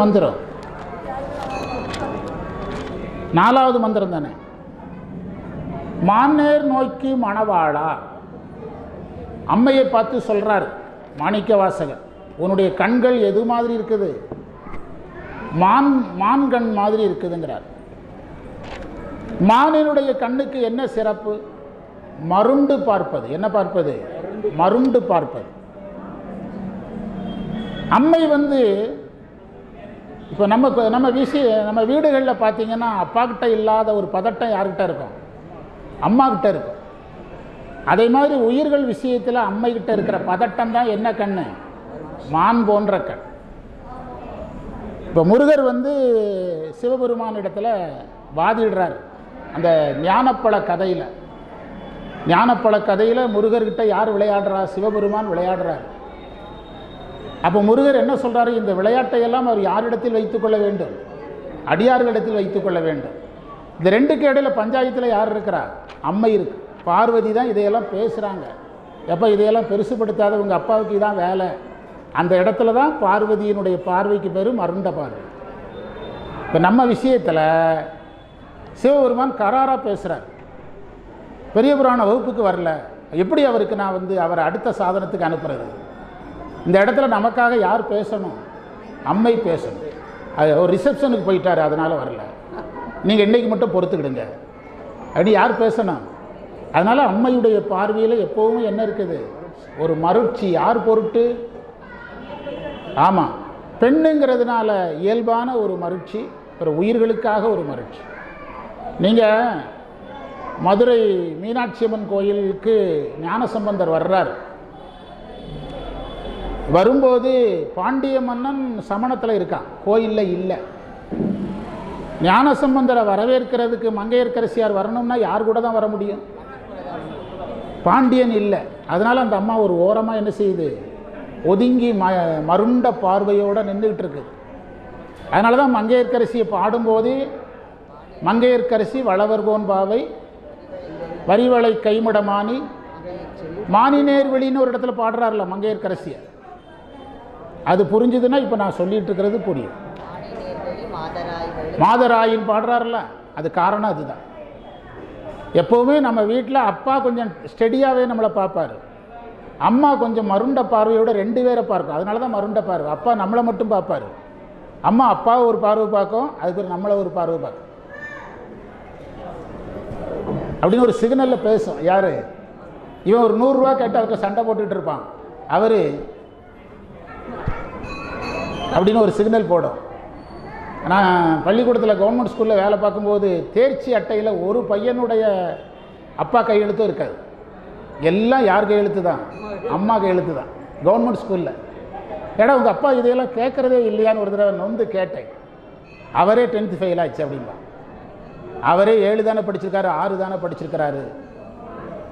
மந்திரம் நாலாவது மந்திரம் தானே. மான்னேர் நோக்கி மணவாளா, அம்மையை பார்த்து சொல்றார் மாணிக்க வாசகர், உன்னுடைய கண்கள் எது மாதிரி இருக்குது? மான்கண் மாதிரி இருக்குதுங்கிறார். மானினுடைய கண்ணுக்கு என்ன சிறப்பு? மருண்டு பார்ப்பது. என்ன பார்ப்பது? மருண்டு பார்ப்பது. அம்மை இப்போ நம்ம வீடுகளில் பார்த்தீங்கன்னா அப்பா கிட்ட இல்லாத ஒரு பதட்டம் யார்கிட்ட இருக்கும்? அம்மா கிட்ட இருக்கும். அதே மாதிரி உயிர்கள் விஷயத்தில் அம்மை கிட்ட இருக்கிற பதட்டம் தான் என்ன கண்ணு? மான் போன்ற கண். இப்போ முருகர் சிவபெருமான் இடத்துல வாதிடுறார். அந்த ஞானப்பழ கதையில் முருகர்கிட்ட யார் விளையாடுறா? சிவபெருமான் விளையாடுறார். அப்போ முருகர் என்ன சொல்கிறாரு? இந்த விளையாட்டையெல்லாம் அவர் யாரிடத்தில் வைத்துக்கொள்ள வேண்டும்? அடியார்களிடத்தில் வைத்துக்கொள்ள வேண்டும். இந்த ரெண்டுக்கு இடையில பஞ்சாயத்தில் யார் இருக்கிறா? அம்மை இருக்கு. பார்வதி தான் இதையெல்லாம் பேசுகிறாங்க. எப்போ இதையெல்லாம் பெருசுப்படுத்தாத உங்கள் அப்பாவுக்கு இதான் வேலை. அந்த இடத்துல தான் பார்வதியினுடைய பார்வைக்கு பேர் மருண்ட பார்வை. இப்போ நம்ம விஷயத்தில் சிவபெருமான் கராராக பேசுகிறார். பெரிய புராண வகுப்புக்கு வரல, எப்படி அவருக்கு நான் அவரை அடுத்த சாதனத்துக்கு அனுப்புறது? இந்த இடத்துல நமக்காக யார் பேசணும்? அம்மை பேசணும். அது ஒரு ரிசப்ஷனுக்கு போயிட்டார், அதனால் வரல, நீங்கள் இன்றைக்கி மட்டும் பொறுத்துக்கிடுங்க அப்படின்னு யார் பேசணும்? அதனால் அம்மையுடைய பார்வையில் எப்போவுமே என்ன இருக்குது? ஒரு மருட்சி. யார் பொருட்டு? ஆமாம், பெண்ணுங்கிறதுனால இயல்பான ஒரு மருட்சி, ஒரு உயிர்களுக்காக ஒரு மருட்சி. நீங்கள் மதுரை மீனாட்சி அம்மன் கோயிலுக்கு ஞானசம்பந்தர் வர்றார். வரும்போது பாண்டிய மன்னன் சமணத்தில் இருக்கான், கோயிலில் இல்லை. ஞானசம்பந்தரை வரவேற்கிறதுக்கு மங்கையர்க்கரசியார் வரணும்னா யார் கூட தான் வர முடியும்? பாண்டியன் இல்லை. அதனால் அந்த அம்மா ஒரு ஓரமாக என்ன செய்யுது? ஒதுங்கி மருண்ட பார்வையோடு நின்றுக்கிட்டு இருக்குது. அதனால தான் மங்கையர்க்கரசியை பாடும்போது மங்கையர்க்கரசி வளவர்கோன் பாவை வரிவளை கைமடமானி மானினேர்வெளின்னு ஒரு இடத்துல பாடுறாருல மங்கையர்க்கரசியார். அது புரிஞ்சுதுன்னா இப்போ நான் சொல்லிட்டு இருக்கிறது புரியும். மாதராயின் பாடுறாருல, அது காரணம் அதுதான். எப்போவுமே நம்ம வீட்டில் அப்பா கொஞ்சம் ஸ்டெடியாகவே நம்மளை பார்ப்பார், அம்மா கொஞ்சம் மருண்ட பார்வையோட ரெண்டு பேரை பார்க்கும். அதனால தான் மருண்ட பார்வை. அப்பா நம்மளை மட்டும் பார்ப்பார், அம்மா அப்பாவை ஒரு பார்வை பார்க்கும், அதுக்கு நம்மளை ஒரு பார்வை பார்க்கும். அப்படின்னு ஒரு சிக்னலில் பேசும். யார் இவன்? ஒரு 100 ரூபா கேட்டு அவர்கிட்ட சண்டை போட்டுக்கிட்டு இருப்பான், அவர் அப்படின்னு ஒரு சிக்னல் போடும். நான் பள்ளிக்கூடத்தில் கவர்மெண்ட் ஸ்கூலில் வேலை பார்க்கும்போது தேர்ச்சி அட்டையில் ஒரு பையனுடைய அப்பா கையெழுத்தும் இருக்காது. எல்லாம் யார் கையெழுத்து தான்? அம்மா கையெழுத்து தான் கவர்மெண்ட் ஸ்கூலில். ஏடா உங்கள் அப்பா இதையெல்லாம் கேட்குறதே இல்லையான்னு ஒரு தடவை கேட்டேன். அவரே 10th ஃபெயில் ஆச்சு அப்படின்பா. அவரே 7 தானே படிச்சிருக்காரு, 6 தானே படிச்சிருக்கிறாரு.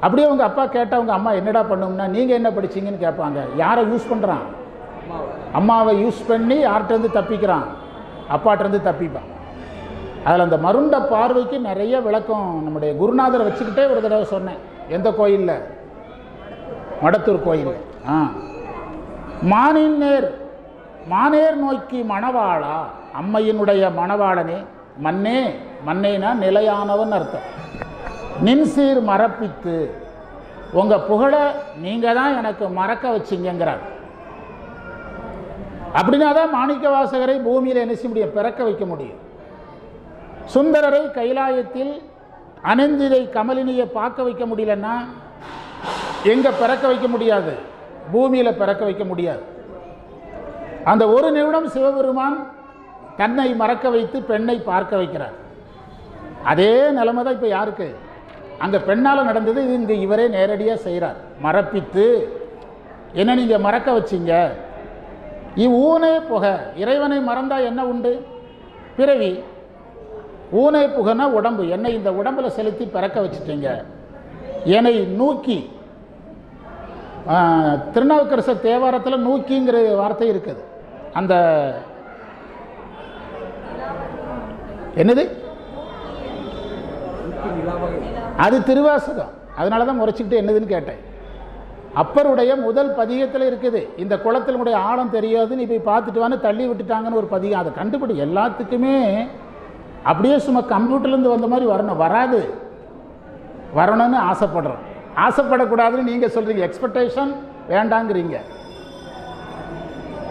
அப்படியே உங்கள் அப்பா கேட்டால் உங்கள் அம்மா என்னடா பண்ணும்னா நீங்கள் என்ன படிச்சிங்கன்னு கேட்பாங்க. யாரை யூஸ் பண்ணுறான்? அம்மாவை யூஸ் பண்ணி யார்கிட்டருந்து தப்பிக்கிறான்? அப்பாட்டிருந்து தப்பிப்பான். அதில் அந்த மருண்ட பார்வைக்கு நிறைய விளக்கம் நம்முடைய குருநாதரை வச்சுக்கிட்டே ஒரு தடவை சொன்னேன். எந்த கோயிலில்? மடத்தூர் கோயில். மானேர் நோக்கி மணவாளா, அம்மையினுடைய மணவாளனே. மன்னேனா நிலையானவன் அர்த்தம். நின்சீர் மறப்பித்து, உங்கள் புகழை நீங்கள் தான் எனக்கு மறக்க வச்சிங்கிறார். அப்படின்னா தான் மாணிக்க வாசகரை பூமியில் என்ன செய்ய முடியும்? பிறக்க வைக்க முடியும். சுந்தரரை கைலாயத்தில் அனந்திதை கமலினியை பார்க்க வைக்க முடியலன்னா எங்கே பிறக்க வைக்க முடியாது? பூமியில் பிறக்க வைக்க முடியாது. அந்த ஒரு நிமிடம் சிவபெருமான் தன்னை மறக்க வைத்து பெண்ணை பார்க்க வைக்கிறார். அதே நிலைமை தான் இப்போ யாருக்கு? அங்கே பெண்ணால் நடந்தது, இது இங்கே இவரே நேரடியாக செய்கிறார். மறப்பித்து என்ன நீங்கள் மறக்க வச்சிங்க? ஊனே புக. இறைவனை மறந்தால் என்ன உண்டு? பிறவி. ஊனே புகனா உடம்பு. என்னை இந்த உடம்பில் செலுத்தி பிறக்க வச்சுட்டீங்க. என்னை நூக்கி, திருநாவுக்கரசர் தேவாரத்தில் நூக்கிங்கிற வார்த்தை இருக்குது. அந்த என்னது? அது திருவாசகம். அதனால தான் முறைச்சிக்கிட்டு என்னதுன்னு கேட்டேன். அப்பருடைய முதல் பதிகத்தில் இருக்குது. இந்த குளத்தினுடைய ஆழம் தெரியாது, நீ போய் பார்த்துட்டு வான்னு தள்ளி விட்டுட்டாங்கன்னு ஒரு பதிகம். அதை கண்டுபிடி. எல்லாத்துக்குமே அப்படியே சும்மா கம்ப்யூட்டர்லேருந்து வந்த மாதிரி வரணும், வராது. வரணும்னு ஆசைப்படுறோம். ஆசைப்படக்கூடாதுன்னு நீங்கள் சொல்கிறீங்க, எக்ஸ்பெக்டேஷன் வேண்டாங்கிறீங்க.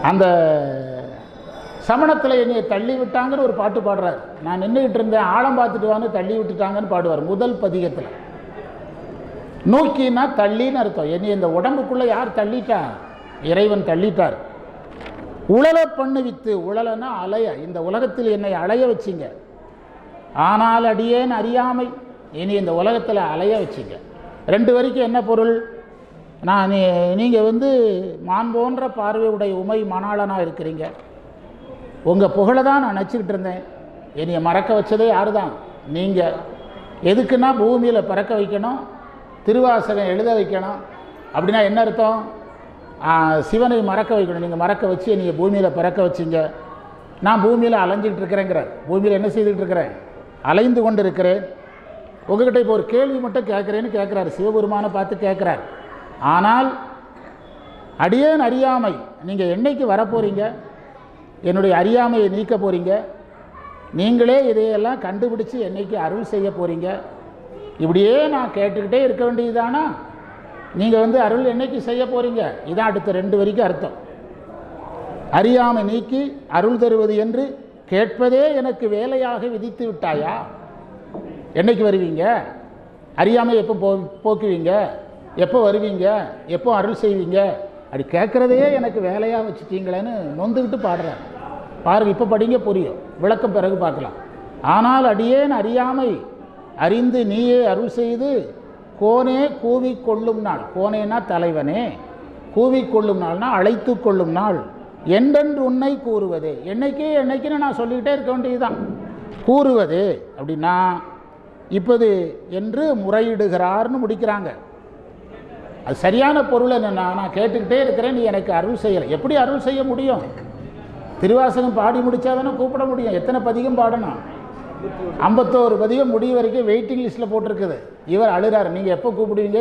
அந்த சமணத்தில் என்னையை தள்ளி விட்டாங்கன்னு ஒரு பாட்டு பாடுறார். நான் நின்றுக்கிட்டு இருந்தேன், ஆழம் பார்த்துட்டு வான்னு தள்ளி விட்டுட்டாங்கன்னு பாடுவார் முதல் பதிகத்தில். நோக்கினா தள்ளின்னு அர்த்தம். என்னை இந்த உடம்புக்குள்ளே யார் தள்ளிட்டா? இறைவன் தள்ளிட்டார். உழலை பண்ணுவித்து, உழலைன்னா அலைய, இந்த உலகத்தில் என்னை அலைய வச்சிங்க. ஆனால் அடியேன் அறியாமை, இனி இந்த உலகத்தில் அலைய வச்சிங்க. 2 வரைக்கும் என்ன பொருள்? நீங்கள் மான் போன்ற பார்வையுடைய உமை மணாளனாக இருக்கிறீங்க. உங்கள் புகழை தான் நான் நினச்சிக்கிட்டு இருந்தேன். என்னையை மறக்க வச்சதே யார் தான்? நீங்கள். எதுக்குன்னா பூமியில் பிறக்க வைக்கணும், திருவாசகம் எழுத வைக்கணும். அப்படின்னா என்ன அர்த்தம்? சிவனை மறக்க வைக்கணும். நீங்கள் மறக்க வச்சு நீங்கள் பூமியில் பிறக்க வச்சிங்க. நான் பூமியில் அலைஞ்சிக்கிட்டு இருக்கிறேங்கிறார். பூமியில் என்ன செய்துக்கிட்டு இருக்கிறேன்? அலைந்து கொண்டு இருக்கிறேன். உங்ககிட்ட இப்போ ஒரு கேள்வி மட்டும் கேட்குறேன்னு கேட்குறாரு, சிவபெருமானை பார்த்து கேட்குறார். ஆனால் அடியேன் அறியாமை, நீங்கள் என்னைக்கு வரப்போகிறீங்க? என்னுடைய அறியாமையை நீக்க போகிறீங்க. நீங்களே இதையெல்லாம் கண்டுபிடிச்சி என்னைக்கு அருள் செய்ய போகிறீங்க? இப்படியே நான் கேட்டுக்கிட்டே இருக்க வேண்டியதுதானா? நீங்கள் அருள் என்னைக்கு செய்ய போகிறீங்க? இதான் அடுத்த 2 வரைக்கும் அர்த்தம். அறியாமை நீக்கி அருள் தருவது என்று கேட்பதே எனக்கு வேலையாக விதித்து விட்டாயா? என்னைக்கு வருவீங்க? அறியாமை எப்போ போக்குவீங்க? எப்போ வருவீங்க? எப்போ அருள் செய்வீங்க? அப்படி கேட்குறதையே எனக்கு வேலையாக வச்சுட்டீங்களேன்னு நொந்துக்கிட்டு பாடுறார். பாருங்கள், இப்போ படிங்க, புரியும். விளக்கம் பிறகு பார்க்கலாம். ஆனால் அடியேன் அறியாமை அறிந்து நீயே அருள் செய்து கோனே கூவிக்கொள்ளும் நாள். கோனேனா தலைவனே, கூவிக்கொள்ளும் நாள்னா அழைத்து கொள்ளும் நாள். என்றென்று உன்னை கூறுவதே, என்னைக்குன்னு நான் சொல்லிக்கிட்டே இருக்க வேண்டியதுதான். கூறுவதே அப்படின்னா இப்போது என்று முறையிடுகிறார்னு முடிக்கிறாங்க. அது சரியான பொருள் என்னென்னா, நான் கேட்டுக்கிட்டே இருக்கிறேன், நீ எனக்கு அருள் செய்யலை. எப்படி அருள் செய்ய முடியும்? திருவாசகம் பாடி முடித்தா தானே கூப்பிட முடியும். எத்தனை பதிகம் பாடணும்? 51 பதிகம் முடிவு வரைக்கும் வெயிட்டிங் லிஸ்ட்டில் போட்டிருக்குது. இவர் அழுகிறார், நீங்கள் எப்போ கூப்பிடுவீங்க,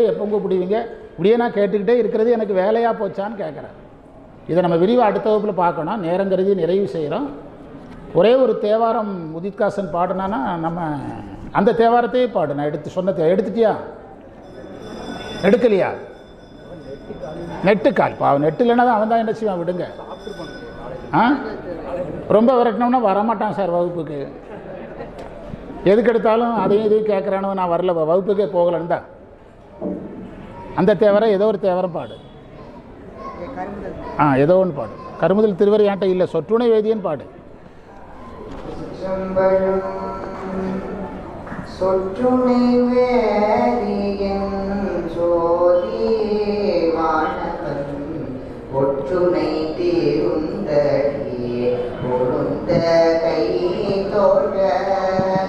இப்படியே நான் கேட்டுக்கிட்டே இருக்கிறது எனக்கு வேலையாக போச்சான்னு கேட்குறார். இதை நம்ம விரிவாக அடுத்த வகுப்பில் பார்க்கணும். நேரம் கருதி நிறைவு செய்கிறோம். ஒரே ஒரு தேவாரம் உதித்காசன் பாடினான்னா நம்ம அந்த தேவாரத்தையே பாடு. நான் எடுத்துட்டியா? எடுக்கலையா? நெட்டுக்கால் பாவம். நெட்டு இல்லைன்னா தான் அவன் தான் என்ன செய்வான், விடுங்க. ரொம்ப விரட்டினோம்னா வரமாட்டான் சார் வகுப்புக்கு. எதுக்கு எடுத்தாலும் அதையும் இதையும் கேட்குறானோ, நான் வரல, வகுப்புக்கே போகலன்னு தான். அந்த தேவரம் ஏதோ ஒரு தேவரம் பாடு. ஏதோ ஒன்று பாடு. கருமுதல் திருவரை என்கிட்ட இல்லை, சொற்றுணை வேதியன் பாடு. சொற்றுணை வேதியன் சோதி வானவன் ஒற்றுணை தீருந்தடி பொருந்த கை தோழ.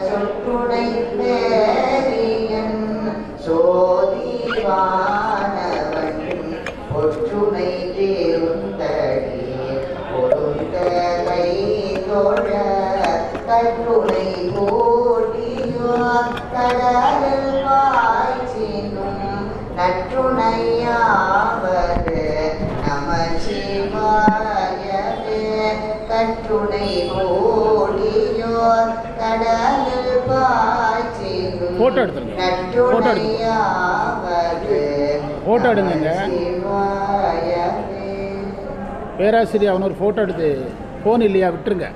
சொற்றுணை வேதியன் சோதி வானவன் ஒற்றுணை தீருந்தடி பொருந்த கை தோழ. கற்றுணை கடலில் பாய்ச்சினும் நற்றுணையாவது நமசிவாயவே. கற்றுணை கோடியோர் கடலில் பாய்ச்சினும் நற்றுணையாவது நமசிவாயவே. பேராசிரியர் அவன் ஒரு ஃபோட்டோ எடுத்து, ஃபோன் இல்லையா, விட்டுருங்க.